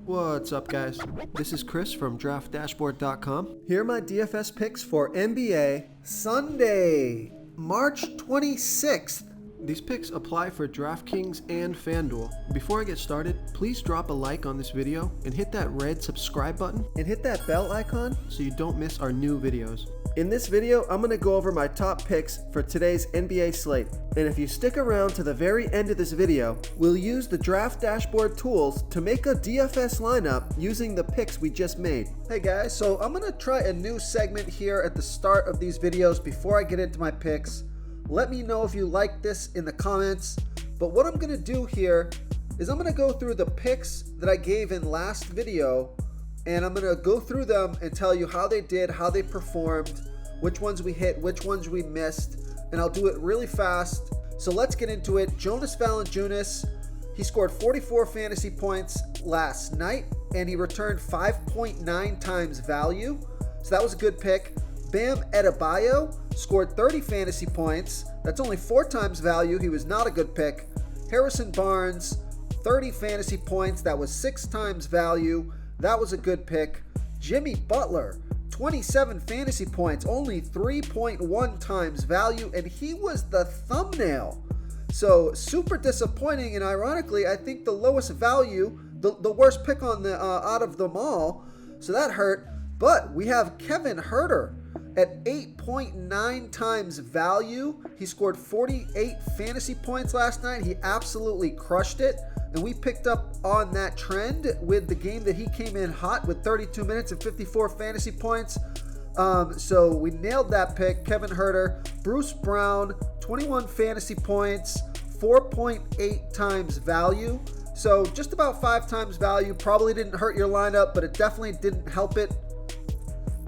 What's up, guys? This is Chris from DraftDashboard.com. Here are my DFS picks for NBA Sunday, March 26th. These picks apply for DraftKings and FanDuel. Before I get started, please drop a like on this video and hit that red subscribe button and hit that bell icon so you don't miss our new videos. In this video, I'm going to go over my top picks for today's NBA slate. And if you stick around to the very end of this video, we'll use the Draft Dashboard tools to make a DFS lineup using the picks we just made. Hey guys, so I'm going to try a new segment here at the start of these videos before I get into my picks. Let me know if you like this in the comments. But what I'm going to do here is I'm going to go through the picks that I gave in last video, and I'm going to go through them and tell you how they did, how they performed, which ones we hit, which ones we missed, and I'll do it really fast. So let's get into it. Jonas Valanciunas, he scored 44 fantasy points last night, and he returned 5.9 times value. So that was a good pick. Bam Adebayo scored 30 fantasy points. That's only 4 times value. He was not a good pick. Harrison Barnes, 30 fantasy points. That was 6 times value. That was a good pick. Jimmy Butler, 27 fantasy points, only 3.1 times value, and he was the thumbnail. So super disappointing, and ironically, I think the lowest value, the worst pick on the out of them all. So that hurt. But we have Kevin Huerter at 8.9 times value. He scored 48 fantasy points last night. He absolutely crushed it. And we picked up on that trend with the game that he came in hot with 32 minutes and 54 fantasy points. So we nailed that pick. Kevin Huerter. Bruce Brown, 21 fantasy points, 4.8 times value. So just about 5 times value. Probably didn't hurt your lineup, but it definitely didn't help it.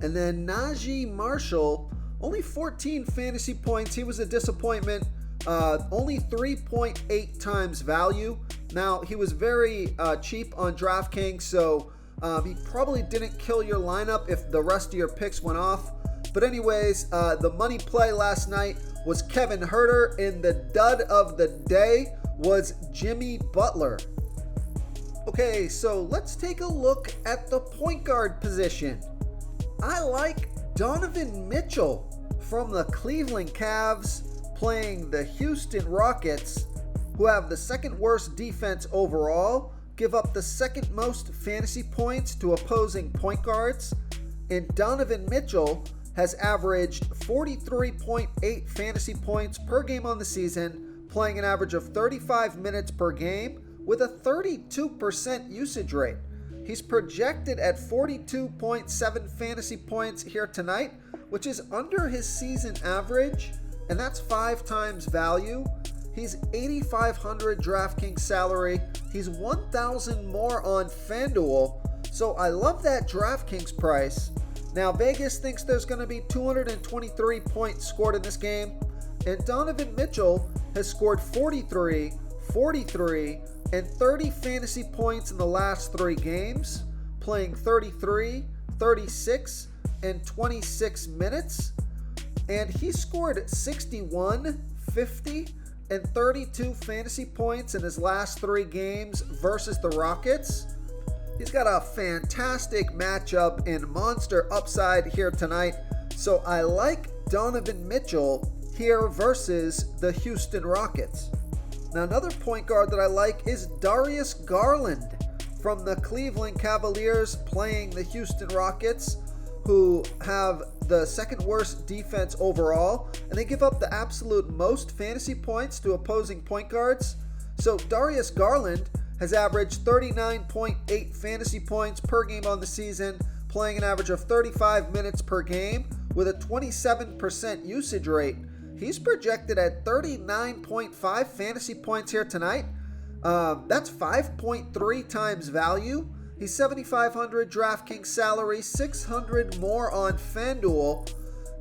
And then Najee Marshall, only 14 fantasy points. He was a disappointment. Only 3.8 times value. Now, he was very cheap on DraftKings, so he probably didn't kill your lineup if the rest of your picks went off. But anyways, the money play last night was Kevin Huerter, and the dud of the day was Jimmy Butler. Okay, so let's take a look at the point guard position. I like Donovan Mitchell from the Cleveland Cavs playing the Houston Rockets, who have the second worst defense overall, give up the second most fantasy points to opposing point guards, and Donovan Mitchell has averaged 43.8 fantasy points per game on the season, playing an average of 35 minutes per game with a 32% usage rate. He's projected at 42.7 fantasy points here tonight, which is under his season average, and that's 5 times value. He's 8,500 DraftKings salary. He's 1,000 more on FanDuel. So I love that DraftKings price. Now Vegas thinks there's going to be 223 points scored in this game, and Donovan Mitchell has scored 43, 43, and 30 fantasy points in the last 3 games, playing 33, 36, and 26 minutes. And he scored 61, 50, and 32 fantasy points in his last 3 games versus the Rockets. He's got a fantastic matchup and monster upside here tonight. So I like Donovan Mitchell here versus the Houston Rockets. Now another point guard that I like is Darius Garland from the Cleveland Cavaliers playing the Houston Rockets, who have the second worst defense overall, and they give up the absolute most fantasy points to opposing point guards. So Darius Garland has averaged 39.8 fantasy points per game on the season, playing an average of 35 minutes per game with a 27% usage rate. He's projected at 39.5 fantasy points here tonight. That's 5.3 times value. He's 7,500 DraftKings salary, 600 more on FanDuel.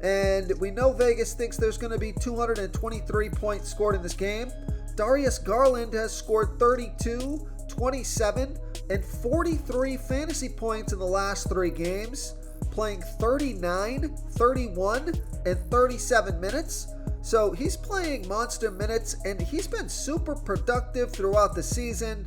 And we know Vegas thinks there's going to be 223 points scored in this game. Darius Garland has scored 32, 27, and 43 fantasy points in the last 3 games, playing 39, 31, and 37 minutes. So he's playing monster minutes, and he's been super productive throughout the season.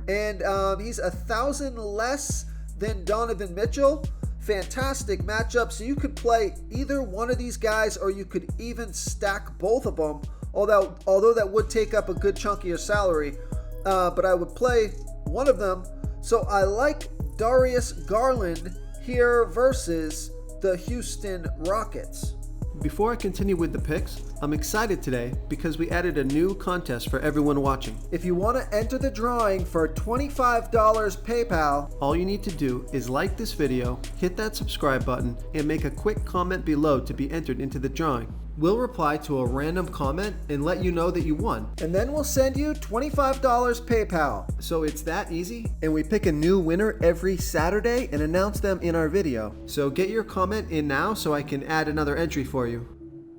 And he's 1,000 less than Donovan Mitchell. Fantastic matchup. So you could play either one of these guys, or you could even stack both of them. Although that would take up a good chunk of your salary. But I would play one of them. So I like Darius Garland here versus the Houston Rockets. Before I continue with the picks, I'm excited today because we added a new contest for everyone watching. If you want to enter the drawing for $25 PayPal, all you need to do is like this video, hit that subscribe button, and make a quick comment below to be entered into the drawing. We'll reply to a random comment and let you know that you won. And then we'll send you $25 PayPal. So it's that easy. And we pick a new winner every Saturday and announce them in our video. So get your comment in now so I can add another entry for you.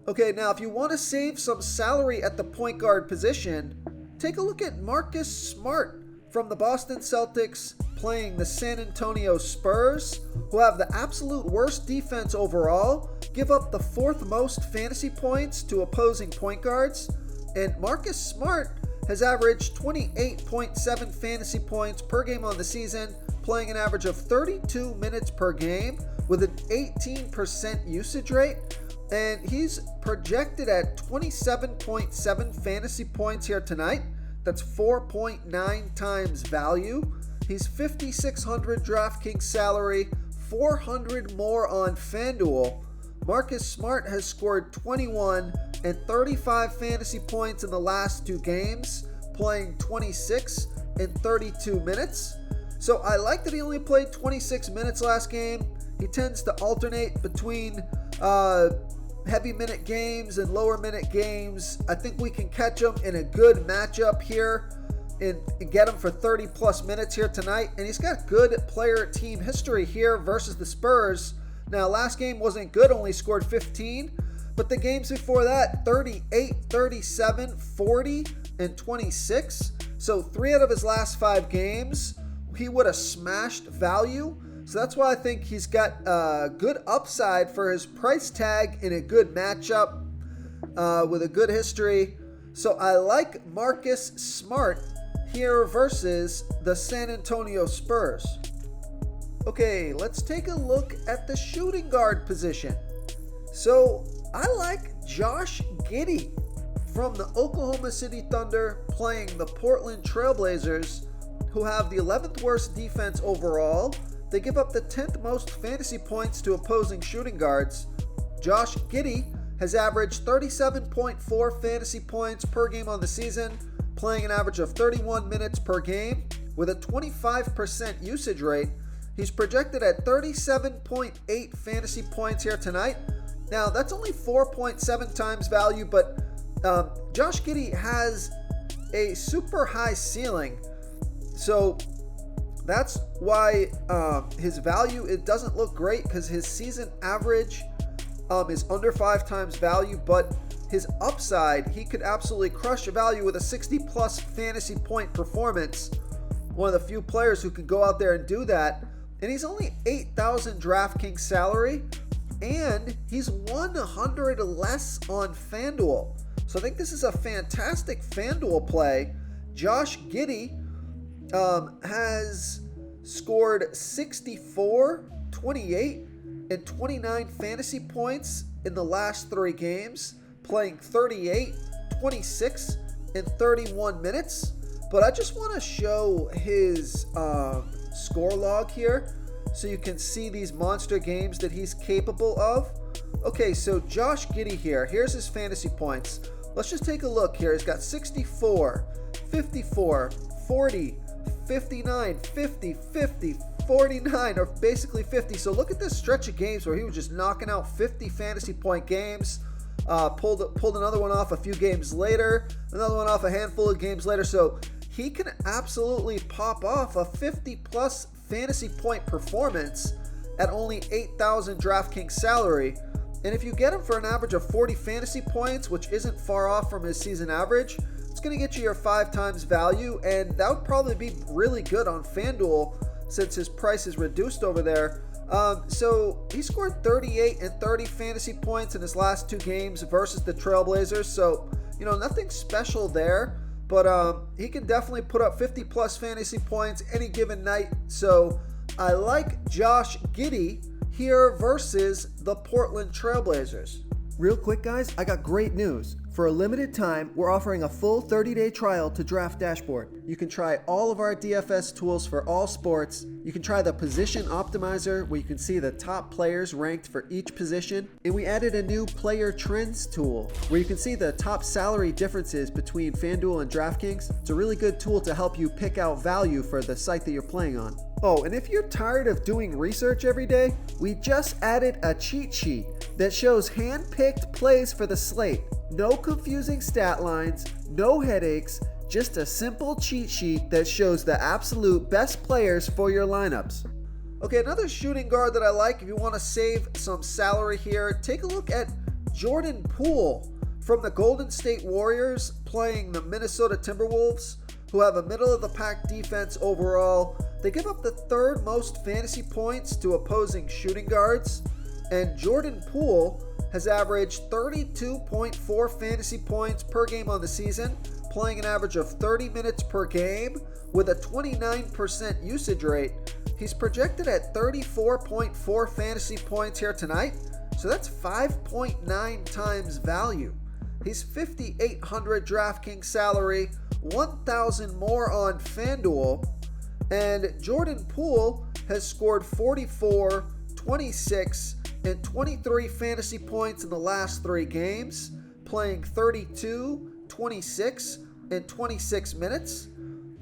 Okay, now if you want to save some salary at the point guard position, take a look at Marcus Smart from the Boston Celtics playing the San Antonio Spurs, who have the absolute worst defense overall, give up the 4th most fantasy points to opposing point guards, and Marcus Smart has averaged 28.7 fantasy points per game on the season, playing an average of 32 minutes per game with an 18% usage rate, and he's projected at 27.7 fantasy points here tonight. That's 4.9 times value. He's 5,600 DraftKings salary, 400 more on FanDuel. Marcus Smart has scored 21 and 35 fantasy points in the last 2 games, playing 26 and 32 minutes. So I like that he only played 26 minutes last game. He tends to alternate between heavy minute games and lower minute games. I think we can catch him in a good matchup here and get him for 30 plus minutes here tonight. And he's got good player team history here versus the Spurs. Now, last game wasn't good, only scored 15, but the games before that, 38, 37, 40, and 26. So 3 out of his last 5 games, he would have smashed value. So that's why I think he's got a good upside for his price tag in a good matchup with a good history. So I like Marcus Smart here versus the San Antonio Spurs. Okay, let's take a look at the shooting guard position. So I like Josh Giddey from the Oklahoma City Thunder playing the Portland Trailblazers, who have the 11th worst defense overall. They give up the 10th most fantasy points to opposing shooting guards. Josh Giddey has averaged 37.4 fantasy points per game on the season, playing an average of 31 minutes per game with a 25% usage rate. He's projected at 37.8 fantasy points here tonight. Now, that's only 4.7 times value, but Josh Giddey has a super high ceiling. So that's why his value, it doesn't look great because his season average is under 5 times value, but his upside, he could absolutely crush a value with a 60 plus fantasy point performance. One of the few players who can go out there and do that. And he's only 8,000 DraftKings salary, and he's 100 less on FanDuel. So I think this is a fantastic FanDuel play. Josh Giddey has scored 64, 28, and 29 fantasy points in the last 3 games, playing 38, 26, and 31 minutes. But I just want to show his score log here so you can see these monster games that he's capable of. Okay, so Josh Giddey here. Here's his fantasy points. Let's just take a look here. He's got 64, 54, 40, 59, 50, 50, 49, or basically 50. So look at this stretch of games where he was just knocking out 50 fantasy point games. Pulled another one off a few games later, another one off a handful of games later. So he can absolutely pop off a 50 plus fantasy point performance at only 8,000 DraftKings salary. And if you get him for an average of 40 fantasy points, which isn't far off from his season average, it's going to get you your 5 times value, and that would probably be really good on FanDuel since his price is reduced over there. So he scored 38 and 30 fantasy points in his last 2 games versus the Trailblazers. So, nothing special there. but he can definitely put up 50 plus fantasy points any given night. So I like Josh Giddey here versus the Portland Trailblazers. Real quick, guys, I got great news. For a limited time, we're offering a full 30-day trial to Draft Dashboard. You can try all of our DFS tools for all sports. You can try the Position Optimizer, where you can see the top players ranked for each position. And we added a new Player Trends tool, where you can see the top salary differences between FanDuel and DraftKings. It's a really good tool to help you pick out value for the site that you're playing on. Oh, and if you're tired of doing research every day, we just added a cheat sheet that shows hand-picked plays for the slate. No confusing stat lines, no headaches, just a simple cheat sheet that shows the absolute best players for your lineups. Okay, another shooting guard that I like if you want to save some salary here, take a look at Jordan Poole from the Golden State Warriors playing the Minnesota Timberwolves, who have a middle-of-the-pack defense overall. They give up the third most fantasy points to opposing shooting guards, and Jordan Poole has averaged 32.4 fantasy points per game on the season, playing an average of 30 minutes per game with a 29% usage rate. He's projected at 34.4 fantasy points here tonight, so that's 5.9 times value. He's 5,800 DraftKings salary, 1,000 more on FanDuel, and Jordan Poole has scored 44, 26, and 23 fantasy points in the last 3 games, playing 32, 26, and 26 minutes.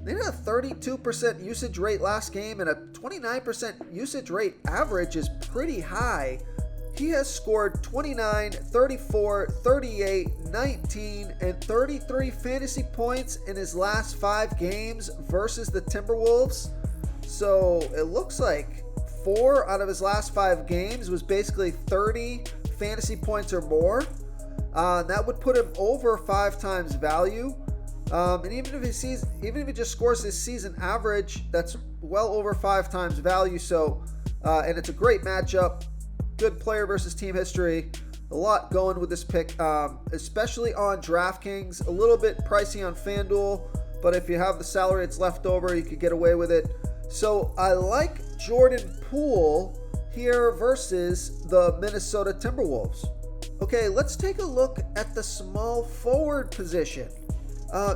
They had a 32% usage rate last game, and a 29% usage rate average is pretty high. He has scored 29, 34, 38, 19, and 33 fantasy points in his last 5 games versus the Timberwolves. So it looks like 4 out of his last 5 games was basically 30 fantasy points or more. That would put him over 5 times value. And even if he just scores his season average, that's well over 5 times value. So, and it's a great matchup. Good player versus team history. A lot going with this pick, especially on DraftKings. A little bit pricey on FanDuel, but if you have the salary that's left over, you could get away with it. So I like Jordan Poole here versus the Minnesota Timberwolves. Okay, let's take a look at the small forward position.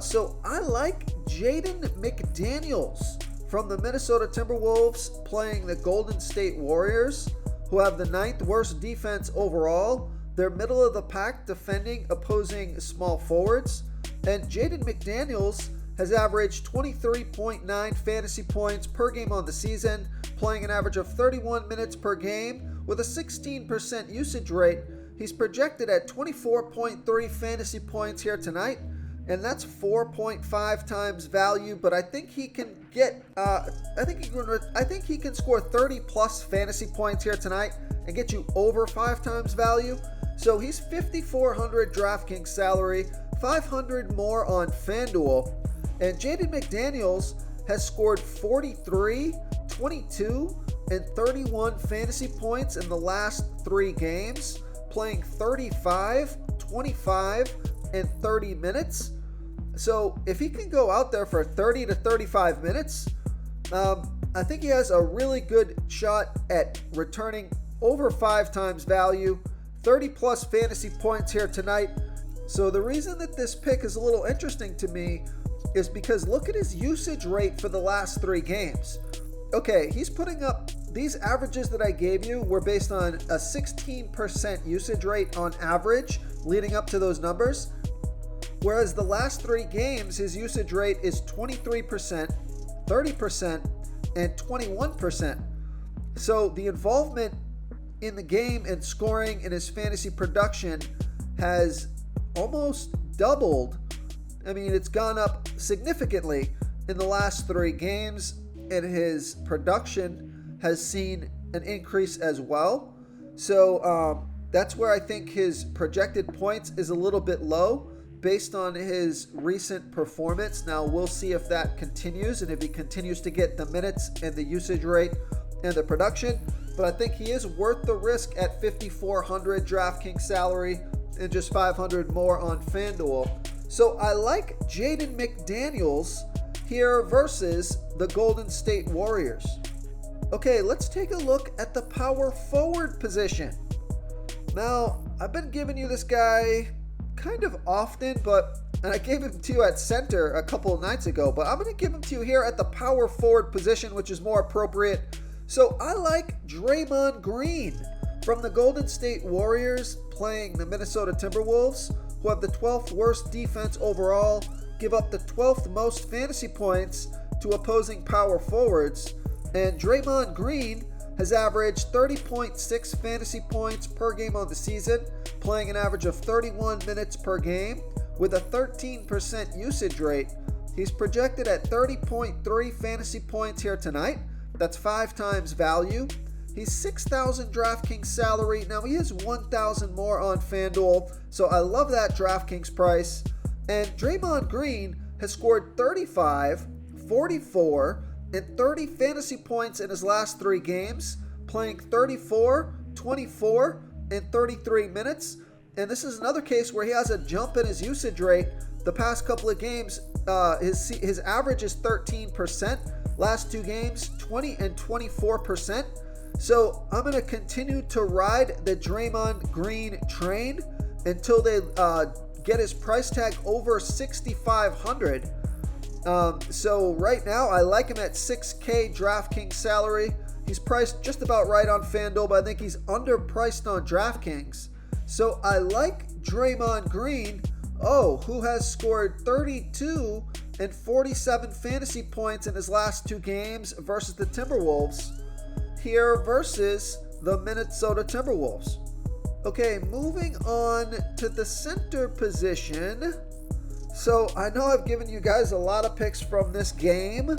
So I like Jaden McDaniels from the Minnesota Timberwolves playing the Golden State Warriors, who have the 9th worst defense overall. They're middle of the pack defending opposing small forwards. And Jaden McDaniels has averaged 23.9 fantasy points per game on the season, playing an average of 31 minutes per game with a 16% usage rate. He's projected at 24.3 fantasy points here tonight, and that's 4.5 times value. But I think he can get, I think he can score 30 plus fantasy points here tonight and get you over 5 times value. So he's 5,400 DraftKings salary, 500 more on FanDuel, and Jaden McDaniels has scored 43, 22, and 31 fantasy points in the last 3 games, playing 35, 25, and 30 minutes. So if he can go out there for 30 to 35 minutes, I think he has a really good shot at returning over 5 times value, 30 plus fantasy points here tonight. So the reason that this pick is a little interesting to me is because look at his usage rate for the last 3 games. Okay, he's putting up, these averages that I gave you were based on a 16% usage rate on average leading up to those numbers. Whereas the last 3 games, his usage rate is 23%, 30%, and 21%. So the involvement in the game and scoring in his fantasy production has almost doubled. I mean, it's gone up significantly in the last 3 games, and his production has seen an increase as well. So that's where I think his projected points is a little bit low based on his recent performance. Now we'll see if that continues and if he continues to get the minutes and the usage rate and the production. But I think he is worth the risk at 5,400 DraftKings salary and just 500 more on FanDuel. So I like Jaden McDaniels here versus the Golden State Warriors. Okay, let's take a look at the power forward position. Now, I've been giving you this guy kind of often, and I gave him to you at center a couple of nights ago, but I'm going to give him to you here at the power forward position, which is more appropriate. So I like Draymond Green from the Golden State Warriors playing the Minnesota Timberwolves, who have the 12th worst defense overall, give up the 12th most fantasy points to opposing power forwards, and Draymond Green has averaged 30.6 fantasy points per game on the season, playing an average of 31 minutes per game with a 13% usage rate. He's projected at 30.3 fantasy points here tonight. That's 5 times value. He's 6,000 DraftKings salary. Now he has 1,000 more on FanDuel, so I love that DraftKings price. And Draymond Green has scored 35, 44, and 30 fantasy points in his last 3 games, playing 34, 24, and 33 minutes. And this is another case where he has a jump in his usage rate. The past couple of games, his average is 13%. Last 2 games, 20 and 24%. So I'm going to continue to ride the Draymond Green train until they get his price tag over $6,500. So right now, I like him at 6K DraftKings salary. He's priced just about right on FanDuel, but I think he's underpriced on DraftKings. So I like Draymond Green, who has scored 32 and 47 fantasy points in his last 2 games versus the Timberwolves, here versus the Minnesota Timberwolves. Okay, moving on to the center position. So I know I've given you guys a lot of picks from this game,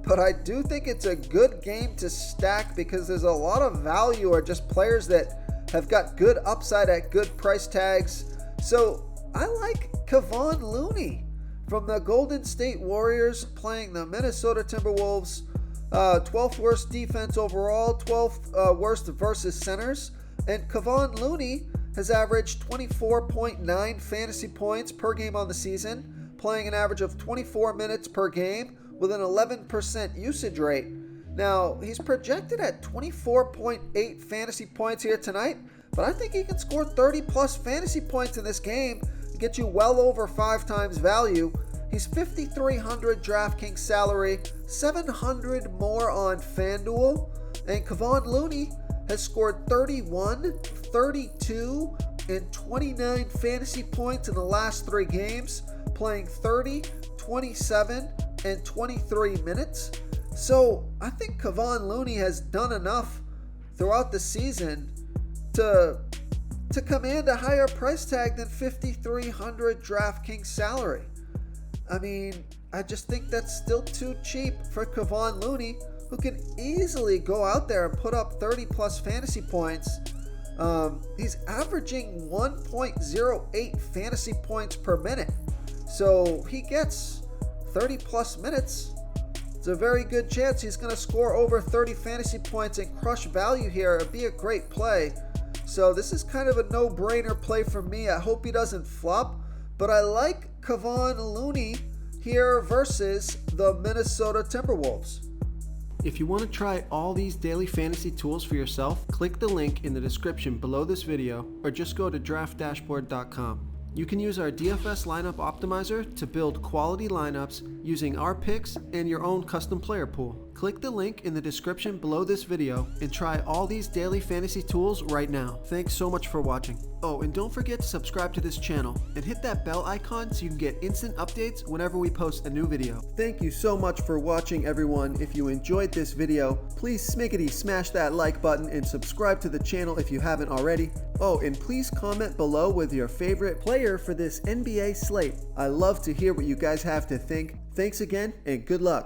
but I do think it's a good game to stack because there's a lot of value or just players that have got good upside at good price tags. So I like Kevon Looney from the Golden State Warriors playing the Minnesota Timberwolves. 12th worst defense overall, 12th worst versus centers. And Kevon Looney has averaged 24.9 fantasy points per game on the season, playing an average of 24 minutes per game with an 11% usage rate. Now, he's projected at 24.8 fantasy points here tonight, but I think he can score 30 plus fantasy points in this game and get you well over 5 times value. He's 5,300 DraftKings salary, 700 more on FanDuel, and Kevon Looney has scored 31, 32, and 29 fantasy points in the last 3 games, playing 30, 27, and 23 minutes. So I think Kevon Looney has done enough throughout the season to command a higher price tag than 5,300 DraftKings salary. I mean, I just think that's still too cheap for Kevon Looney, who can easily go out there and put up 30 plus fantasy points. He's averaging 1.08 fantasy points per minute. So he gets 30 plus minutes. It's a very good chance he's going to score over 30 fantasy points and crush value here. It'd be a great play. So this is kind of a no-brainer play for me. I hope he doesn't flop, but I like Kevon Looney here versus the Minnesota Timberwolves. If you want to try all these daily fantasy tools for yourself, click the link in the description below this video or just go to draftdashboard.com. You can use our DFS lineup optimizer to build quality lineups using our picks and your own custom player pool. Click the link in the description below this video and try all these daily fantasy tools right now. Thanks so much for watching. Oh, and don't forget to subscribe to this channel and hit that bell icon so you can get instant updates whenever we post a new video. Thank you so much for watching, everyone. If you enjoyed this video, please smiggity smash that like button and subscribe to the channel if you haven't already. Oh, and please comment below with your favorite player for this NBA slate. I love to hear what you guys have to think. Thanks again and good luck.